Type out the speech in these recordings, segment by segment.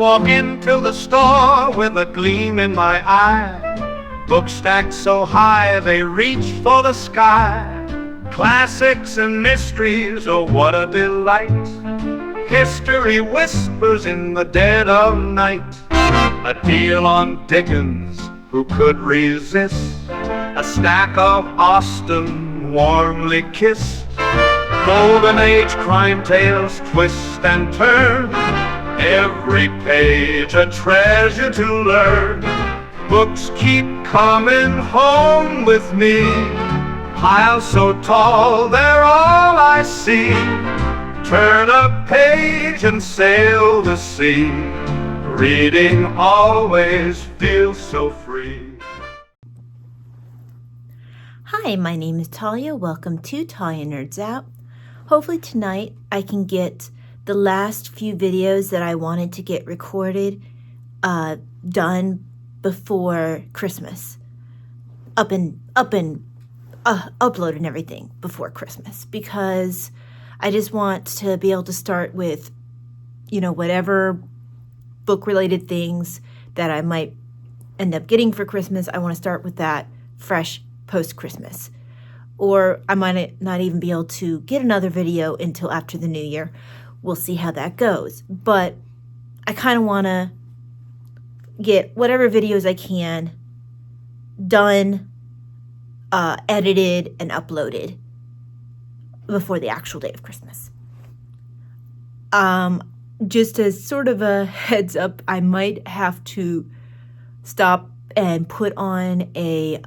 walk into the store with a gleam in my eye. Books stacked so high they reach for the sky. Classics and mysteries, oh what a delight. History whispers in the dead of night. A deal on Dickens, who could resist? A stack of Austen, warmly kissed. Golden Age crime tales twist and turn. Every page a treasure to learn. Books keep coming home with me. Piles so tall, they're all I see. Turn a page and sail the sea. Reading always feels so free. Hi, my name is Talia. Welcome to Talia Nerds Out. Hopefully tonight I can get the last few videos that I wanted to get recorded done before Christmas. Upload and everything before Christmas, because I just want to be able to start with, whatever book-related things that I might end up getting for Christmas. I want to start with that fresh post-Christmas. Or I might not even be able to get another video until after the new year. We'll see how that goes. But I kind of want to get whatever videos I can done, edited, and uploaded before the actual day of Christmas. Just as sort of a heads up, I might have to stop and put on a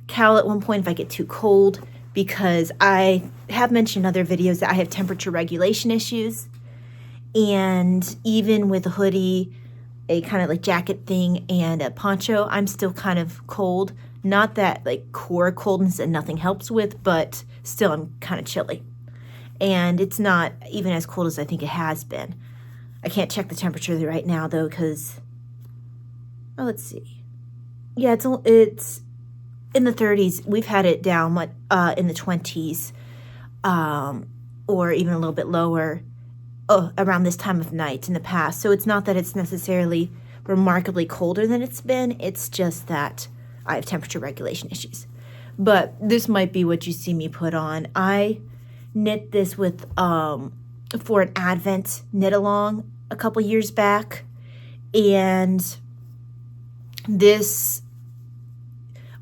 cowl at one point if I get too cold, because I have mentioned in other videos that I have temperature regulation issues, and even with a hoodie, a kind of like jacket thing, and a poncho, I'm still kind of cold. Not that like core coldness that nothing helps with, but still I'm kind of chilly. And it's not even as cold as I think it has been. I can't check the temperature right now though, because, let's see. Yeah, it's in the 30s. We've had it down in the 20s, or even a little bit lower around this time of night in the past. So it's not that it's necessarily remarkably colder than it's been. It's just that I have temperature regulation issues. But this might be what you see me put on. I knit this with for an Advent knit-along a couple years back. And this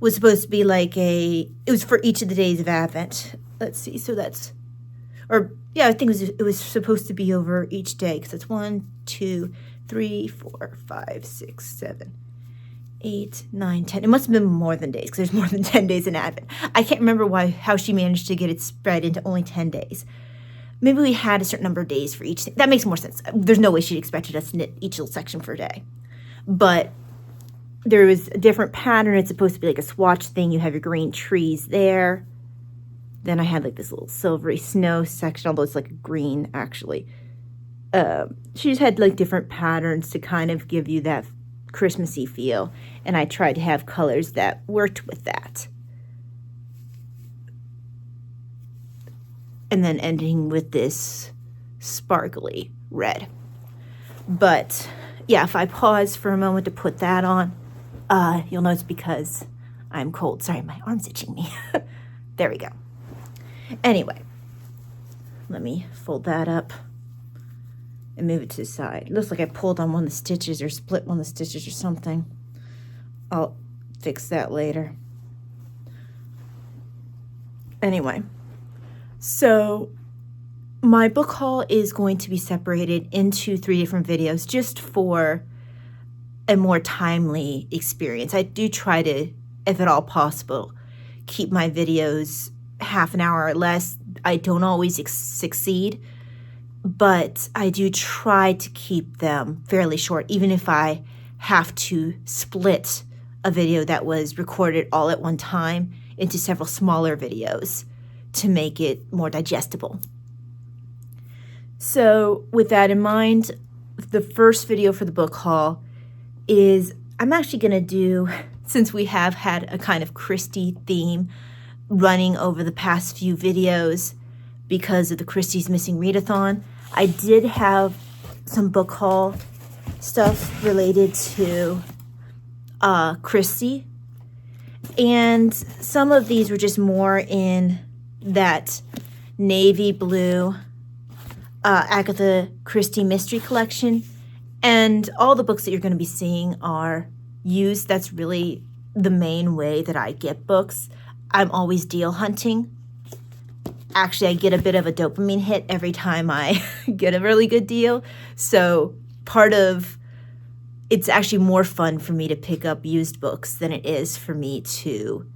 was supposed to be like it was for each of the days of Advent. Let's see, so that's, I think it was supposed to be over each day, because it's 1, 2, 3, 4, 5, 6, 7, 8, 9, 10. It must have been more than days, because there's more than 10 days in Advent. I can't remember how she managed to get it spread into only 10 days. Maybe we had a certain number of days for each. That makes more sense. There's no way she expected us to knit each little section for a day. But there was a different pattern. It's supposed to be like a swatch thing. You have your green trees there. Then I had like this little silvery snow section, although it's like a green actually. She just had like different patterns to kind of give you that Christmassy feel. And I tried to have colors that worked with that. And then ending with this sparkly red. But yeah, if I pause for a moment to put that on, you'll notice because I'm cold. Sorry, my arm's itching me. There we go. Anyway, let me fold that up and move it to the side. It looks like I pulled on one of the stitches or split one of the stitches or something. I'll fix that later. Anyway, so my book haul is going to be separated into 3 different videos just for a more timely experience. I do try to, if at all possible, keep my videos half an hour or less. I don't always succeed, but I do try to keep them fairly short, even if I have to split a video that was recorded all at one time into several smaller videos to make it more digestible. So with that in mind, the first video for the book haul is, I'm actually going to do, since we have had a kind of Christie theme running over the past few videos because of the Christie's Missing Readathon, I did have some book haul stuff related to Christie. And some of these were just more in that navy blue Agatha Christie mystery collection. And all the books that you're going to be seeing are used. That's really the main way that I get books. I'm always deal hunting. Actually, I get a bit of a dopamine hit every time I get a really good deal. So it's actually more fun for me to pick up used books than it is for me to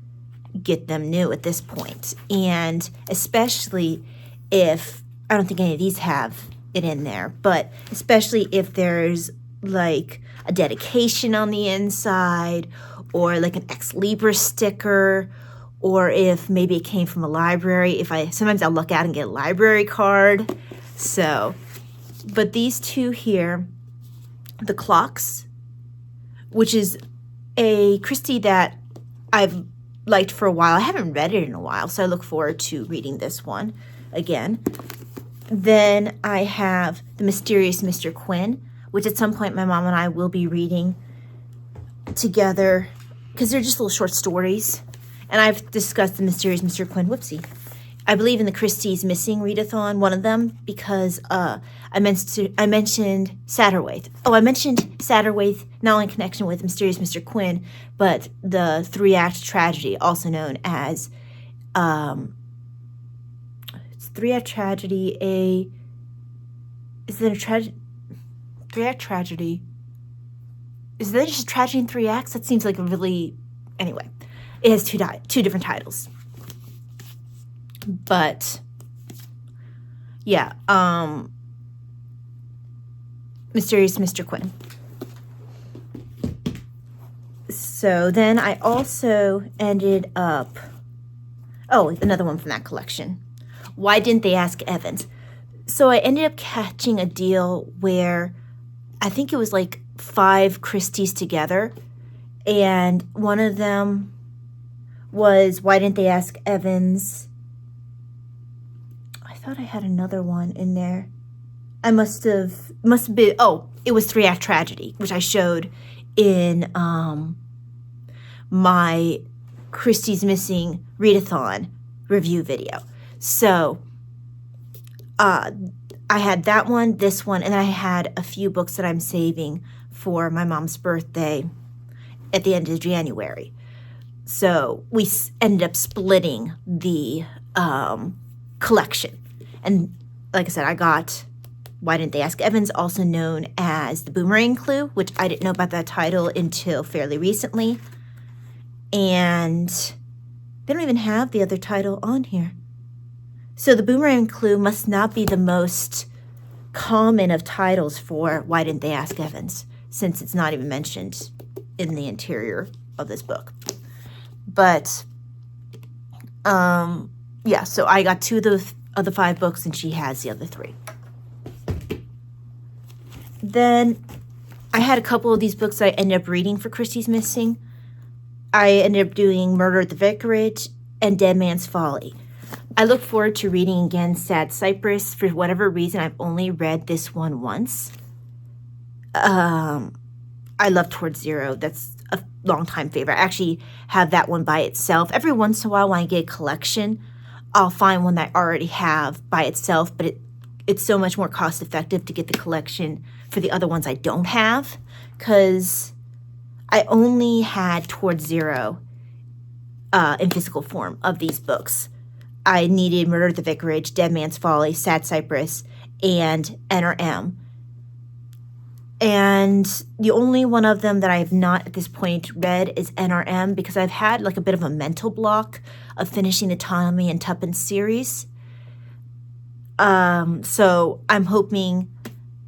get them new at this point. And especially if, I don't think any of these have it in there, but especially if there's like a dedication on the inside or like an ex libris sticker, or if maybe it came from a library. Sometimes I'll look out and get a library card. So, but these two here, The Clocks, which is a Christie that I've liked for a while. I haven't read it in a while, so I look forward to reading this one again. Then I have The Mysterious Mr. Quinn, which at some point my mom and I will be reading together because they're just little short stories. And I've discussed The Mysterious Mr. Quinn, whoopsie, I believe in the Christie's Missing Readathon, one of them, because I mentioned Satterwaith. Oh, I mentioned Satterwaith not only in connection with Mysterious Mr. Quinn, but the 3-act tragedy, also known as it's 3-act tragedy. Is it a tragedy? 3-act tragedy. Is there just a tragedy in 3 acts? That seems like a really, anyway. It has two different titles. But yeah, Mysterious Mr. Quinn. So then I also ended up, another one from that collection. Why Didn't They Ask Evans? So I ended up catching a deal where I think it was like 5 Christies together, and one of them was Why Didn't They Ask Evans? I thought I had another one in there. I must have been, it was 3-act tragedy, which I showed in my Christie's Missing Readathon review video. So I had that one, this one, and I had a few books that I'm saving for my mom's birthday at the end of January. So we ended up splitting the collection. And like I said, I got Why Didn't They Ask Evans, also known as The Boomerang Clue, which I didn't know about that title until fairly recently. And they don't even have the other title on here. So The Boomerang Clue must not be the most common of titles for Why Didn't They Ask Evans, since it's not even mentioned in the interior of this book. But, yeah, so I got 2 of the 5 books, and she has the other 3. Then I had a couple of these books I ended up reading for Christie's Missing. I ended up doing Murder at the Vicarage and Dead Man's Folly. I look forward to reading again Sad Cypress. For whatever reason, I've only read this one once. I love Towards Zero. That's a longtime favorite. I actually have that one by itself. Every once in a while when I get a collection, I'll find one that I already have by itself, but it's so much more cost effective to get the collection for the other ones I don't have, because I only had Towards Zero in physical form of these books. I needed Murder at the Vicarage, Dead Man's Folly, Sad Cypress, and NRM. And the only one of them that I have not at this point read is NRM, because I've had like a bit of a mental block of finishing the Tommy and Tuppence series. So I'm hoping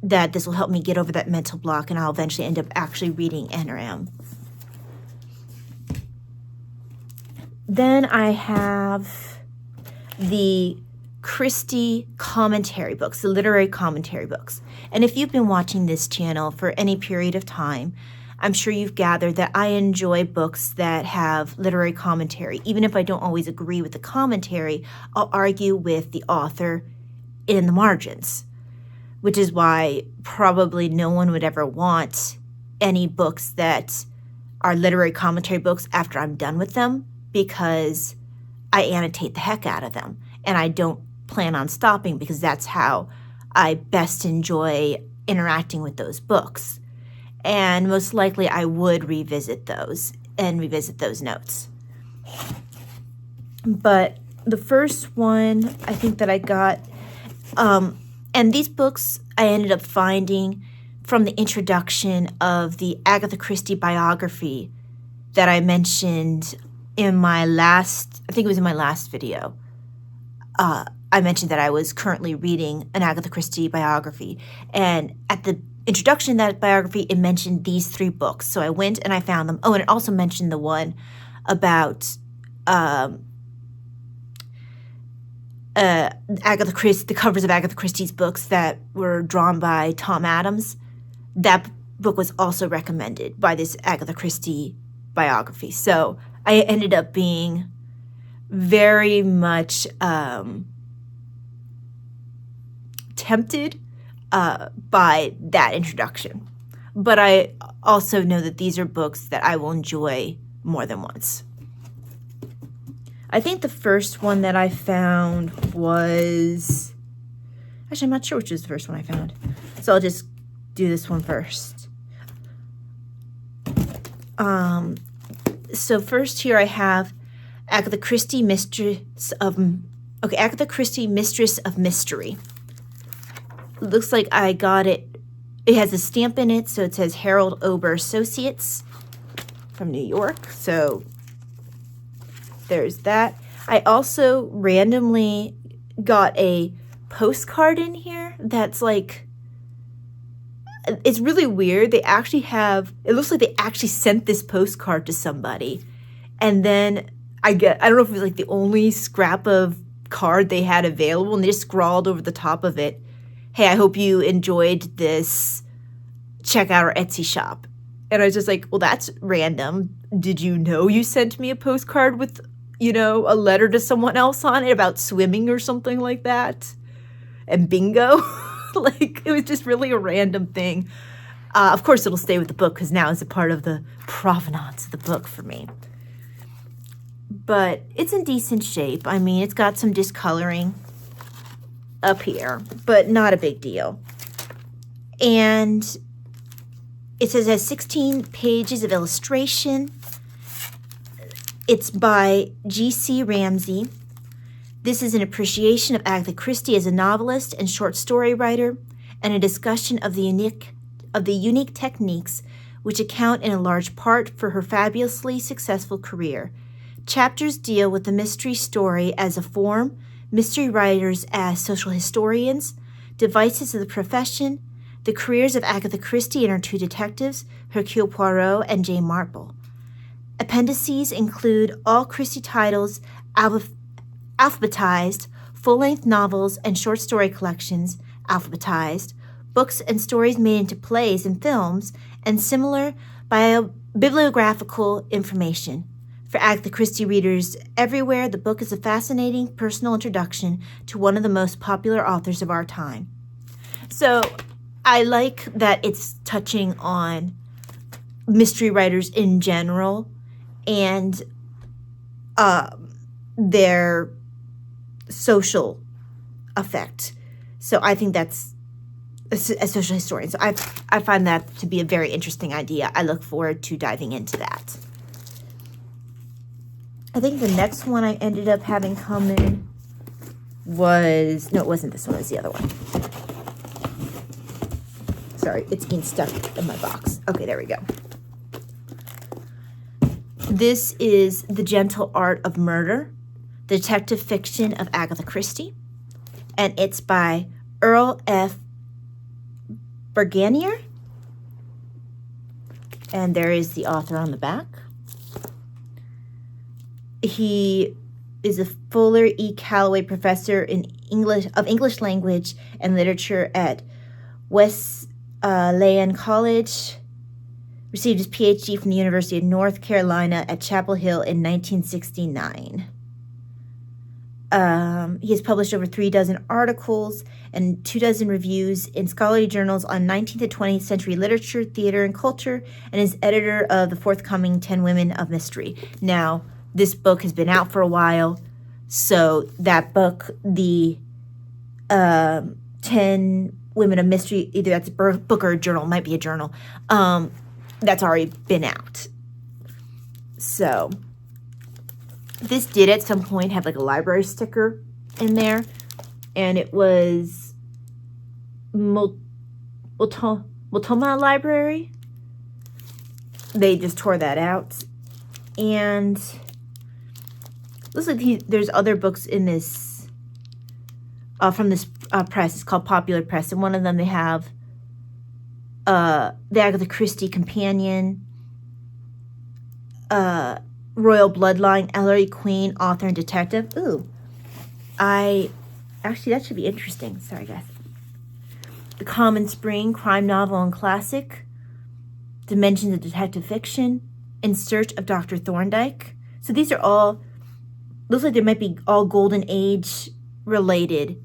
that this will help me get over that mental block, and I'll eventually end up actually reading NRM. Then I have the Christie commentary books, the literary commentary books. And if you've been watching this channel for any period of time, I'm sure you've gathered that I enjoy books that have literary commentary. Even if I don't always agree with the commentary, I'll argue with the author in the margins. which is why probably no one would ever want any books that are literary commentary books after I'm done with them, because I annotate the heck out of them. And I don't plan on stopping, because that's how I best enjoy interacting with those books. And most likely I would revisit those and revisit those notes. But the first one I think that I got, and these books I ended up finding from the introduction of the Agatha Christie biography that I mentioned in my last, I think it was in my last video. I mentioned that I was currently reading an Agatha Christie biography. And at the introduction to that biography, it mentioned these 3 books. So I went and I found them. Oh, and it also mentioned the one about Agatha Christie, the covers of Agatha Christie's books that were drawn by Tom Adams. That book was also recommended by this Agatha Christie biography. So I ended up being very much tempted by that introduction. But I also know that these are books that I will enjoy more than once. I think the first one that I found was... Actually, I'm not sure which is the first one I found. So I'll just do this one first. So first here I have Agatha Christie, Mistress of Mystery. It looks like I got it. It has a stamp in it, so it says Harold Ober Associates from New York. So there's that. I also randomly got a postcard in here that's like, it's really weird. They actually have, it looks like they actually sent this postcard to somebody. And then I don't know if it was like the only scrap of card they had available, and they just scrawled over the top of it, "Hey, I hope you enjoyed this. Check out our Etsy shop." And I was just like, well, that's random. Did you know you sent me a postcard with, you know, a letter to someone else on it about swimming or something like that? And bingo. Like, it was just really a random thing. Of course, it'll stay with the book because now it's a part of the provenance of the book for me. But it's in decent shape. I mean, it's got some discoloring up here, but not a big deal. And it says it has 16 pages of illustration. It's by G.C. Ramsey. This is an appreciation of Agatha Christie as a novelist and short story writer, and a discussion of the unique techniques which account in a large part for her fabulously successful career. Chapters deal with the mystery story as a form, mystery writers as social historians, devices of the profession, the careers of Agatha Christie and her 2 detectives, Hercule Poirot and Jane Marple. Appendices include all Christie titles, alphabetized, full-length novels and short story collections, alphabetized, books and stories made into plays and films, and similar bibliographical information. For Agatha Christie readers everywhere, the book is a fascinating personal introduction to one of the most popular authors of our time. So I like that it's touching on mystery writers in general and their social effect. So I think that's a social historian. So I find that to be a very interesting idea. I look forward to diving into that. I think the next one I ended up having come in was, no, it wasn't this one, it was the other one. Sorry, it's being stuck in my box. Okay, there we go. This is The Gentle Art of Murder, the detective fiction of Agatha Christie, and it's by Earl F. Berganier, and there is the author on the back. He is a Fuller E. Calloway Professor of English Language and Literature at Wesleyan College. Received his PhD from the University of North Carolina at Chapel Hill in 1969. He has published over 36 articles and 24 reviews in scholarly journals on 19th to 20th century literature, theater, and culture, and is editor of the forthcoming 10 Women of Mystery. Now, this book has been out for a while, so that book, the 10 Women of Mystery, either that's a book or a journal, might be a journal, that's already been out. So this did at some point have like a library sticker in there, and it was Multnomah Library. They just tore that out. And looks like there's other books in this, from this press. It's called Popular Press, and one of them they have the Agatha Christie Companion, Royal Bloodline, Ellery Queen, author and detective. Ooh, actually, that should be interesting. Sorry, guys. The Common Spring, crime novel and classic. Dimensions of detective fiction. In Search of Dr. Thorndyke. So these are all, looks like they might be all Golden Age related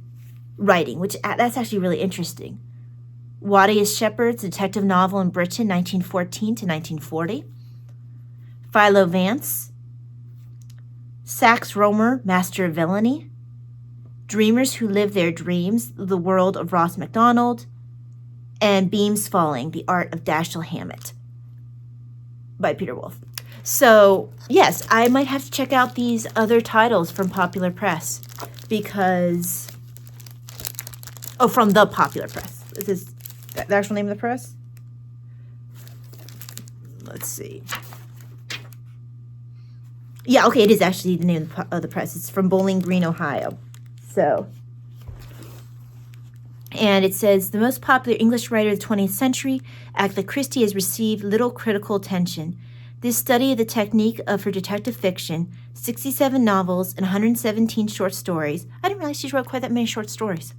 writing, which that's actually really interesting. Wadius Shepherd's detective novel in Britain, 1914 to 1940. Philo Vance, Sax Romer, Master of Villainy, Dreamers Who Live Their Dreams, The World of Ross MacDonald, and Beams Falling, The Art of Dashiell Hammett by Peter Wolf. So, yes, I might have to check out these other titles from Popular Press because, from the Popular Press. Is this the actual name of the press? Let's see. Yeah, okay, it is actually the name of the press. It's from Bowling Green, Ohio. So, and it says, the most popular English writer of the 20th century, Agatha Christie, has received little critical attention. This study of the technique of her detective fiction, 67 novels and 117 short stories, I didn't realize she wrote quite that many short stories,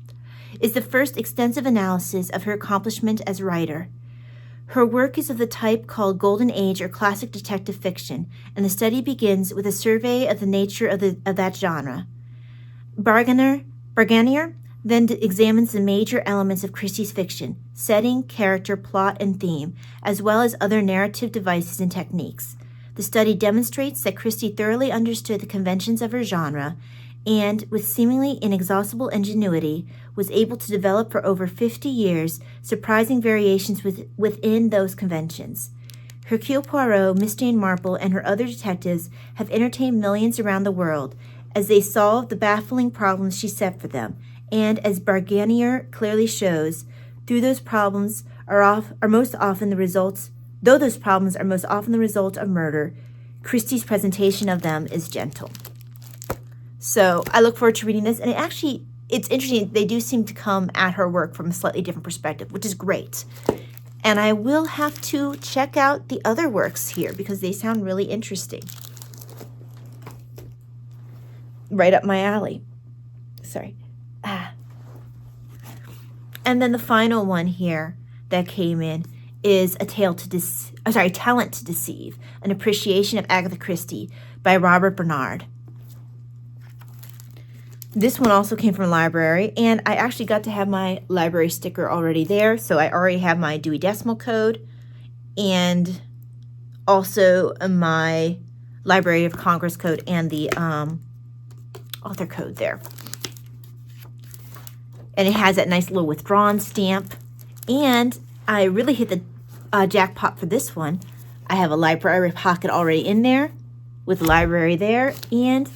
is the first extensive analysis of her accomplishment as a writer. Her work is of the type called Golden Age or classic detective fiction, and the study begins with a survey of the nature of that genre. Barganier then examines the major elements of Christie's fiction: setting, character, plot, and theme, as well as other narrative devices and techniques. The study demonstrates that Christie thoroughly understood the conventions of her genre and, with seemingly inexhaustible ingenuity, was able to develop for over 50 years surprising variations within those conventions. Hercule Poirot, Miss Jane Marple, and her other detectives have entertained millions around the world as they solve the baffling problems she set for them, and as Barganier clearly shows, though those problems are most often the result of murder, Christie's presentation of them is gentle. So I look forward to reading this, and it's interesting. They do seem to come at her work from a slightly different perspective, which is great. And I will have to check out the other works here because they sound really interesting. Right up my alley. Sorry. And then the final one here that came in is Talent to Deceive, an appreciation of Agatha Christie by Robert Bernard. This one also came from a library, and I actually got to have my library sticker already there, so I already have my Dewey Decimal Code and also my Library of Congress code and the author code there. And it has that nice little withdrawn stamp, and I really hit the jackpot for this one. I have a library pocket already in there with the library there, and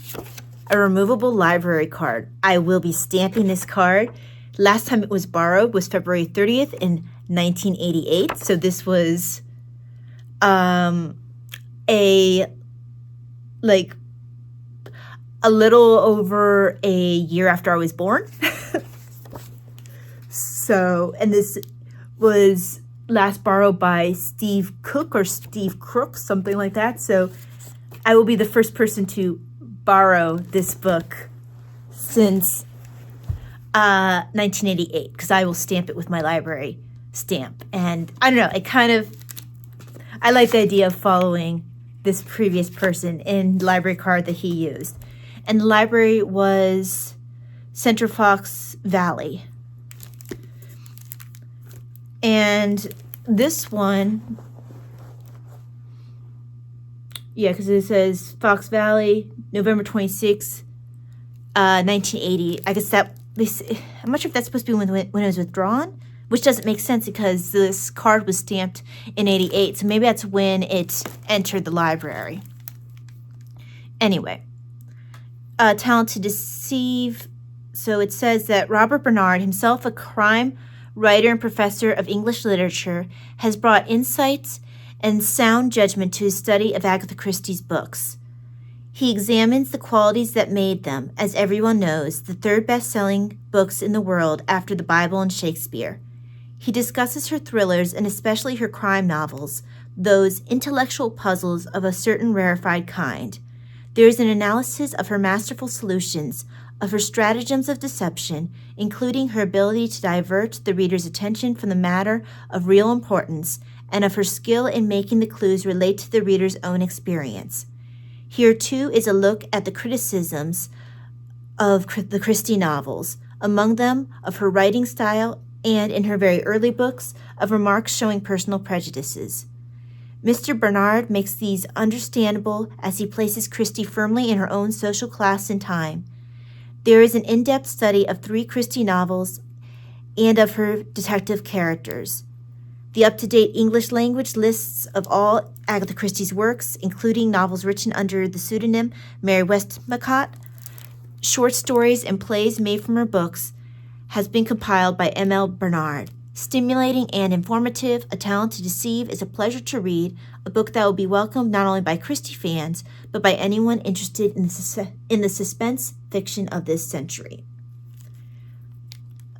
a removable library card. I will be stamping this card. Last time it was borrowed was February 30th in 1988. So this was a little over a year after I was born. So, and this was last borrowed by Steve Cook or Steve Crook, something like that. So I will be the first person to borrow this book since 1988 because I will stamp it with my library stamp. And I don't know, I like the idea of following this previous person in the library card that he used. and the library was Center Fox Valley. And this one, yeah, because it says Fox Valley, November 26, 1980. I guess that, I'm not sure if that's supposed to be when it was withdrawn, which doesn't make sense because this card was stamped in 88. So maybe that's when it entered the library. Anyway, Talent to Deceive. So it says that Robert Bernard, himself a crime writer and professor of English literature, has brought insights and sound judgment to his study of Agatha Christie's books. He examines the qualities that made them, as everyone knows, the third best-selling books in the world after the Bible and Shakespeare. He discusses her thrillers and especially her crime novels, those intellectual puzzles of a certain rarefied kind. There is an analysis of her masterful solutions, of her stratagems of deception, including her ability to divert the reader's attention from the matter of real importance, and of her skill in making the clues relate to the reader's own experience. Here, too, is a look at the criticisms of the Christie novels, among them of her writing style and, in her very early books, of remarks showing personal prejudices. Mr. Bernard makes these understandable as he places Christie firmly in her own social class and time. There is an in-depth study of 3 Christie novels and of her detective characters. The up-to-date English language lists of all Agatha Christie's works, including novels written under the pseudonym Mary Westmacott, short stories and plays made from her books, has been compiled by M.L. Bernard. Stimulating and informative, A Talent to Deceive is a pleasure to read, a book that will be welcomed not only by Christie fans, but by anyone interested in the suspense fiction of this century.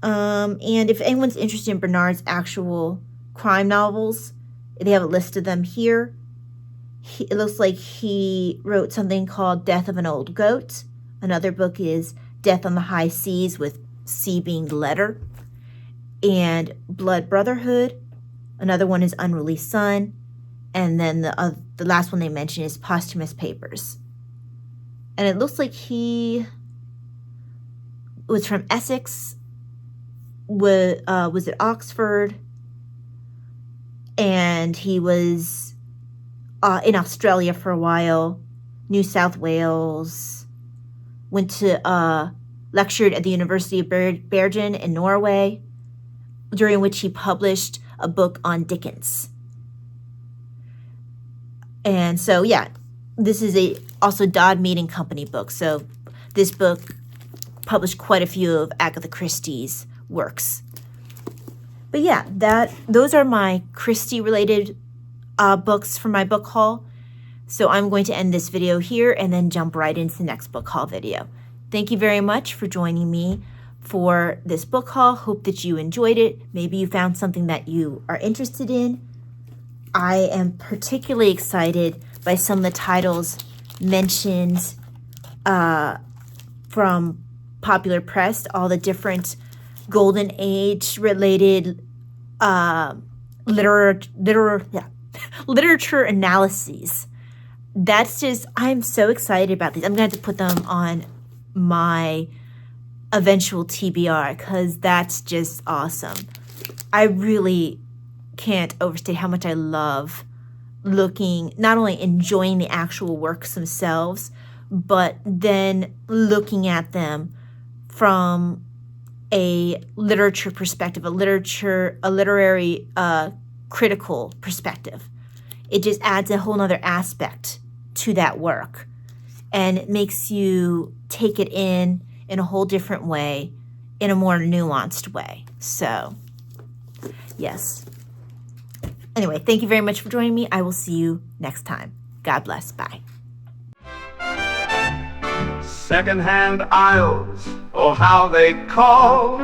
And if anyone's interested in Bernard's actual crime novels, they have a list of them here. It looks like he wrote something called Death of an Old Goat. Another book is Death on the High Seas, with C being the letter. And Blood Brotherhood. Another one is Unreleased Son. And then the last one they mention is Posthumous Papers. And it looks like he was from Essex, was at Oxford, and he was in Australia for a while, New South Wales, went to lectured at the University of Bergen in Norway, during which he published a book on Dickens. And so, yeah, this is also Dodd Mead & Company book. So this book published quite a few of Agatha Christie's works. But yeah, those are my Christie-related books from my book haul. So I'm going to end this video here and then jump right into the next book haul video. Thank you very much for joining me for this book haul. Hope that you enjoyed it. Maybe you found something that you are interested in. I am particularly excited by some of the titles mentioned from Popular Press, all the different Golden Age related literature analyses. That's just, I'm so excited about these. I'm going to have to put them on my eventual TBR because that's just awesome. I really can't overstate how much I love looking, not only enjoying the actual works themselves, but then looking at them from a literature perspective, a literary critical perspective. It just adds a whole nother aspect to that work, and it makes you take it in a whole different way, in a more nuanced way. So, yes. Anyway, thank you very much for joining me. I will see you next time. God bless. Bye. Second-hand aisles, or how they call.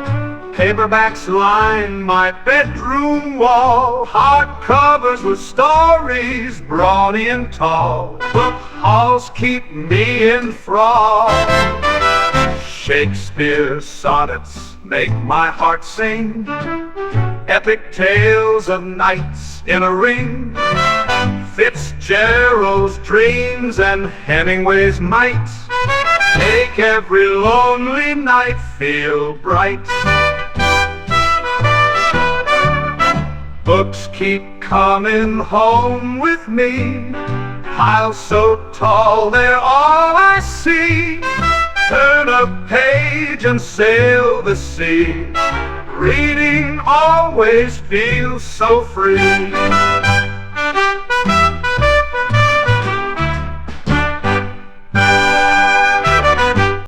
Paperbacks line my bedroom wall. Hardcovers with stories broad and tall. Book hauls keep me enthralled. Shakespeare's sonnets make my heart sing. Epic tales of knights in a ring. Fitzgerald's dreams and Hemingway's might. Make every lonely night feel bright. Books keep coming home with me, piles so tall they're all I see. Turn a page and sail the sea. Reading always feels so free.